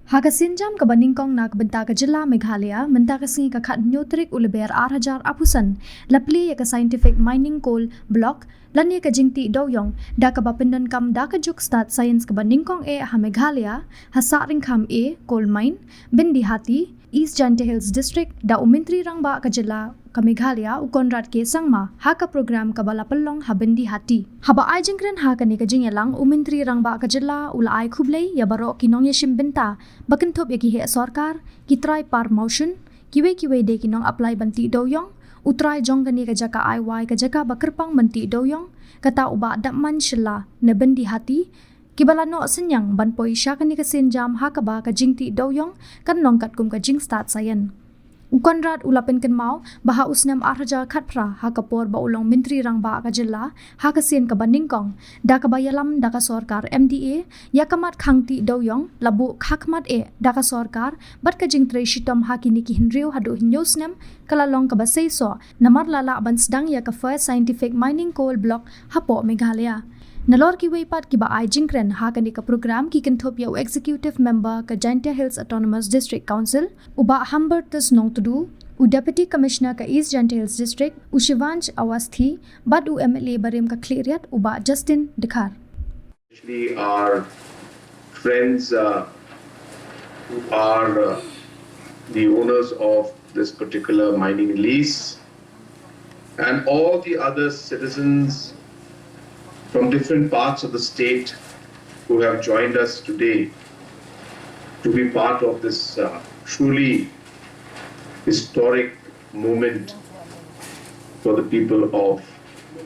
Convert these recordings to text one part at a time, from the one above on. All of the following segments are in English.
Haga sinjam ka baningkong na kabenta ka jila Meghalaya, menta ka singi ka khat nyotrik uleber 8,000 apusan, lapli ya ka scientific mining coal block, lani ka Jingtih Dewïong, da ka bapindan kam da ka Jingstad science ka baningkong ha Meghalaya, ha saring kam coal mine, bindi hati, East Jaiñtia Hills District, da umintri rang ba ka jila ka Meghalaya ukonrat ke sangma ha ka program ka balapallong ha bindi hati. Haba ay jingkren ha ka ni ka jingyalang umintri rang ba ka jila ula ay kublay ya baro kinong yashim benta, bakin top ya ki he sarkar, ki try par motion, kiwe de kinong apply banti Dewïong, utray jong ka ni ka jaka ay ka jaka bakirpang banti Dewïong, kata uba dakman shila na bindi hati, Kibalano senyang banpoi siya kani ka sinjam hakaba ka Jingtih Dewïong kan long Katkum ka Jingstad Saïan. Ukonrad ulapin kan mau baha usnam arja khatpra hakapor ba ulong mentri rang ba ka jilla hakasin ka baningkong da ka bayalam da ka sarkar MDA yakamat khangti Dewïong labu khakmat da ka sarkar bat ka Jingtih shitom hakini ki hinriu hadu hinyosnam kalalong ka basayso namar lala ban Sdang ya ka first scientific mining coal block hapo Meghalaya. Nalor ki waypat ki ba ay jingkren ha kani ka program ki kintop ya executive member ka Jaiñtia Hills Autonomous District Council uba Humbertus Nongtudu u deputy commissioner ka East Jaiñtia Hills District u Shivansh Awasthi bad u MLA barim ka Cleriat uba Justin Dikhar. Actually our friends who are the owners of this particular mining lease and all the other citizens from different parts of the state who have joined us today to be part of this truly historic moment for the people of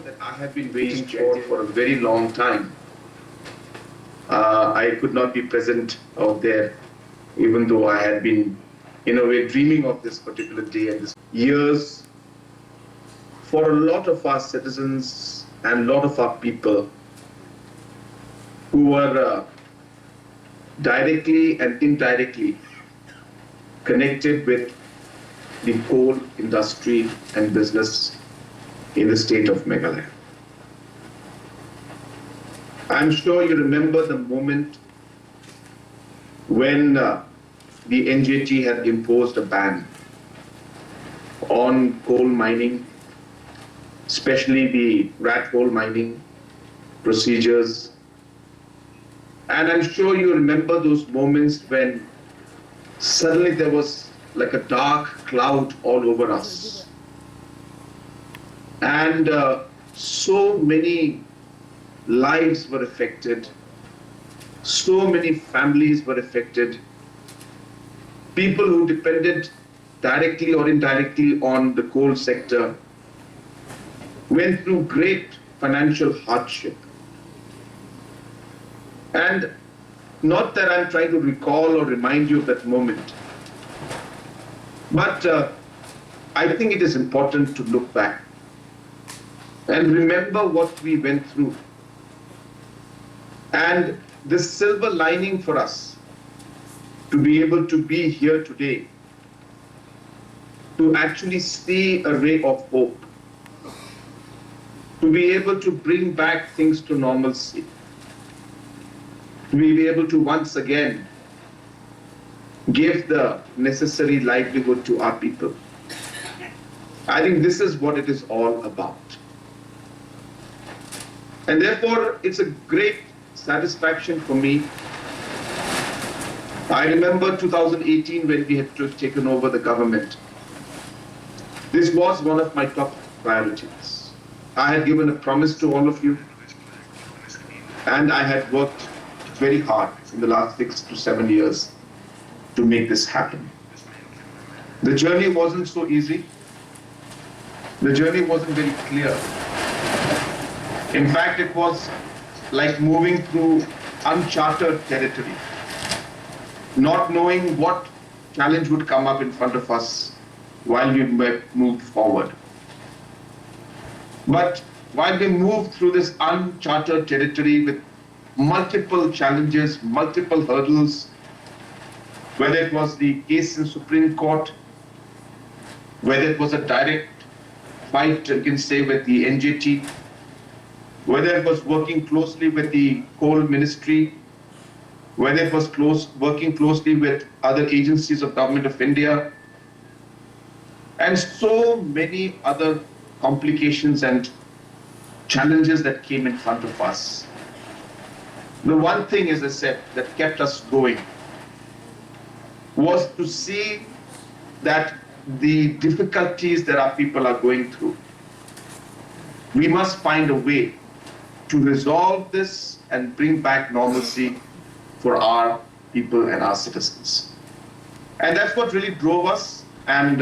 that I have been waiting for a very long time. I could not be present out there, even though I had been in a way dreaming of this particular day and this years for a lot of our citizens and a lot of our people who were directly and indirectly connected with the coal industry and business in the state of Meghalaya. I'm sure you remember the moment when the NJT had imposed a ban on coal mining, especially the rat hole mining procedures. And I'm sure you remember those moments when suddenly there was like a dark cloud all over us. And so many lives were affected, so many families were affected, people who depended directly or indirectly on the coal sector went through great financial hardship. And not that I'm trying to recall or remind you of that moment, but I think it is important to look back and remember what we went through. And the silver lining for us to be able to be here today, to actually see a ray of hope, to be able to bring back things to normalcy, to be able to once again give the necessary livelihood to our people. I think this is what it is all about. And therefore, it's a great satisfaction for me. I remember 2018 when we had taken over the government. This was one of my top priorities. I had given a promise to all of you, and I had worked very hard in the last 6 to 7 years to make this happen. The journey wasn't so easy. The journey wasn't very clear. In fact, it was like moving through uncharted territory, not knowing what challenge would come up in front of us while we moved forward. But while we moved through this uncharted territory with multiple challenges, multiple hurdles, whether it was the case in Supreme Court, whether it was a direct fight, you can say, with the NJT, whether it was working closely with the coal ministry, whether it was working closely with other agencies of Government of India, and so many other complications and challenges that came in front of us. The one thing, as I said, that kept us going was to see that the difficulties that our people are going through, we must find a way to resolve this and bring back normalcy for our people and our citizens. And that's what really drove us. And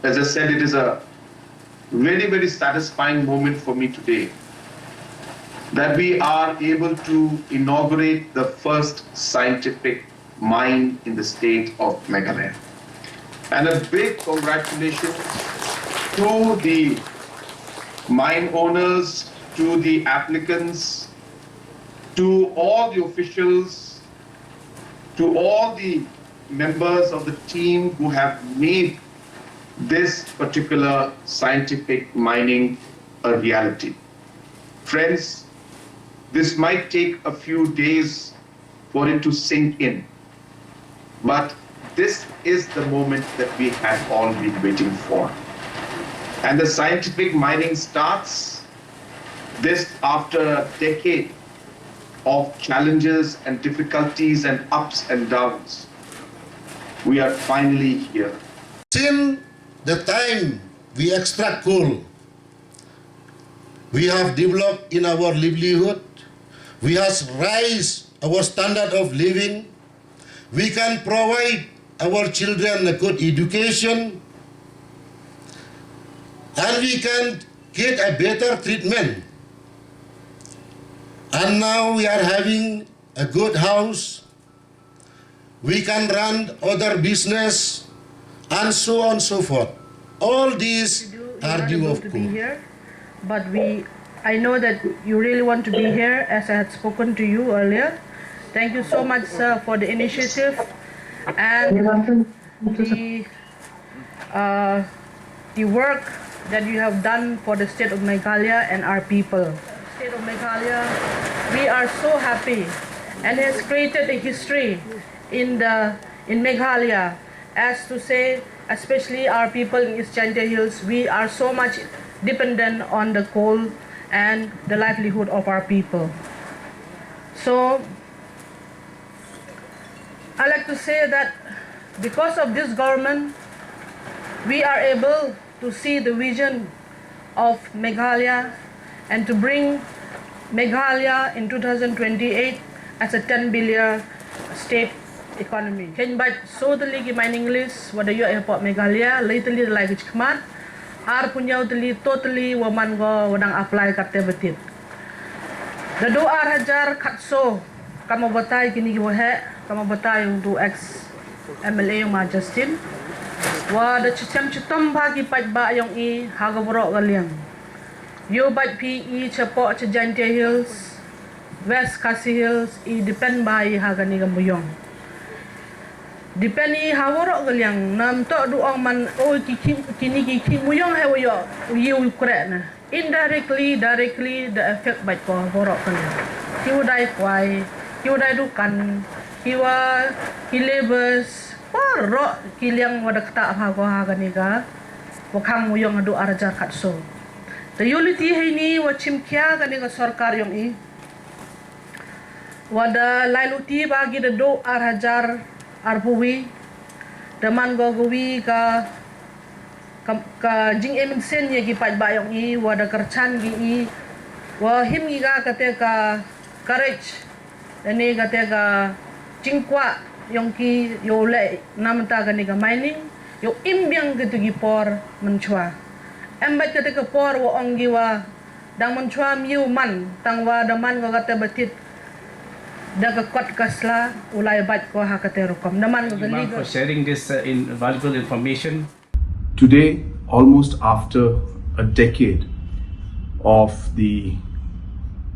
as I said, it is a very, very satisfying moment for me today that we are able to inaugurate the first scientific mine in the state of Meghalaya. And a big congratulations to the mine owners, to the applicants, to all the officials, to all the members of the team who have made this particular scientific mining a reality. Friends, this might take a few days for it to sink in, but this is the moment that we have all been waiting for. And the scientific mining starts this after a decade of challenges and difficulties and ups and downs. We are finally here. Since the time we extract coal, we have developed in our livelihood, we have raised our standard of living, we can provide our children a good education, and we can get a better treatment. And now we are having a good house, we can run other business, and so on and so forth. All these are due of coal. But I know that you really want to be here, as I had spoken to you earlier. Thank you so much, sir, for the initiative and the work that you have done for the state of Meghalaya and our people. State of Meghalaya, we are so happy, and has created a history in Meghalaya, as to say, especially our people in Jaiñtia Hills, we are so much dependent on the coal and the livelihood of our people. So I like to say that because of this government, we are able to see the vision of Meghalaya and to bring Meghalaya in 2028 as a 10 billion state economy. Can but so the league mining list what the airport Meghalaya lately the language command are punya totally woman go wadang apply kate betit. The do are hajar katso kamu batai kini giwahe kamu batai untuk ex MLA yung Justin. Wa the chitam bagi pat ba yung I hagaborok galiang. Yo bat PE chapok cha Jaiñtia Hills, West Khasi Hills I depend by hagani gambuyong. Depend I haworok galiang nam tok duang man kini muyong he wayo you correct na. Indirectly, directly the effect by ko haworok galiang. Kiu dai kwai, kiu dai dukan, kiwa labors, porok kiliang wada kata hago hagani ga. Wakang muyong adu arajar katso. The unity ini wachim kya gani ga sarkar yung I. Wada lailuti bagi the do arajar arpuwi daman gogowi ka jing emin sen ye gi pat bayong I wada kerchan gi I wa him gi ga kate ka courage dani kate ka jingkwa yong ki yo le namta gani ga mining yo imbyang gitu gi por menchwa embat kate ka por wa onggi wa dang menchwa miu man tangwa daman go kate batit daga kot kasla ulai bat ko hakate rokom naman Hima, for sharing this valuable information. Today, almost after a decade of the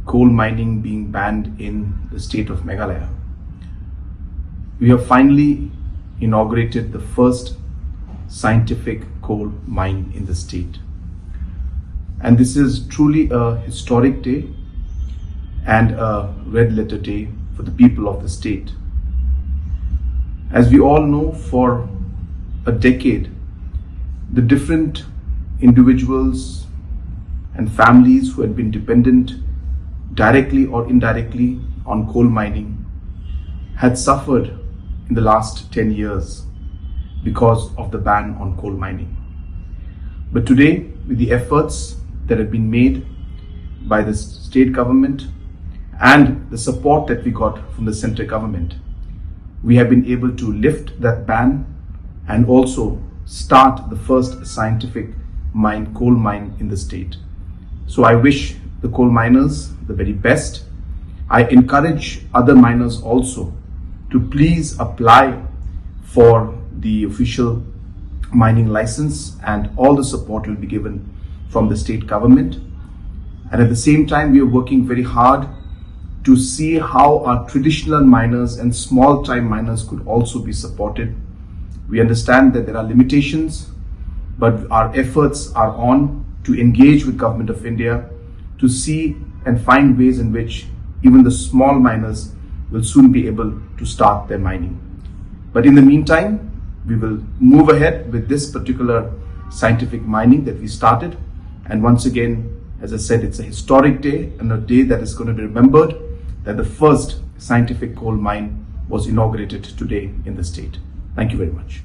coal mining being banned in the state of Meghalaya, we have finally inaugurated the first scientific coal mine in the state. And this is truly a historic day and a red letter day for the people of the state. As we all know, for a decade, the different individuals and families who had been dependent directly or indirectly on coal mining had suffered in the last 10 years because of the ban on coal mining. But today, with the efforts that have been made by the state government and the support that we got from the central government, we have been able to lift that ban and also start the first scientific coal mine in the state. So I wish the coal miners the very best. I encourage other miners also to please apply for the official mining license, and all the support will be given from the state government. And at the same time, we are working very hard to see how our traditional miners and small time miners could also be supported. We understand that there are limitations, but our efforts are on to engage with Government of India to see and find ways in which even the small miners will soon be able to start their mining. But in the meantime, we will move ahead with this particular scientific mining that we started. And once again, as I said, it's a historic day and a day that is going to be remembered, that the first scientific coal mine was inaugurated today in the state. Thank you very much.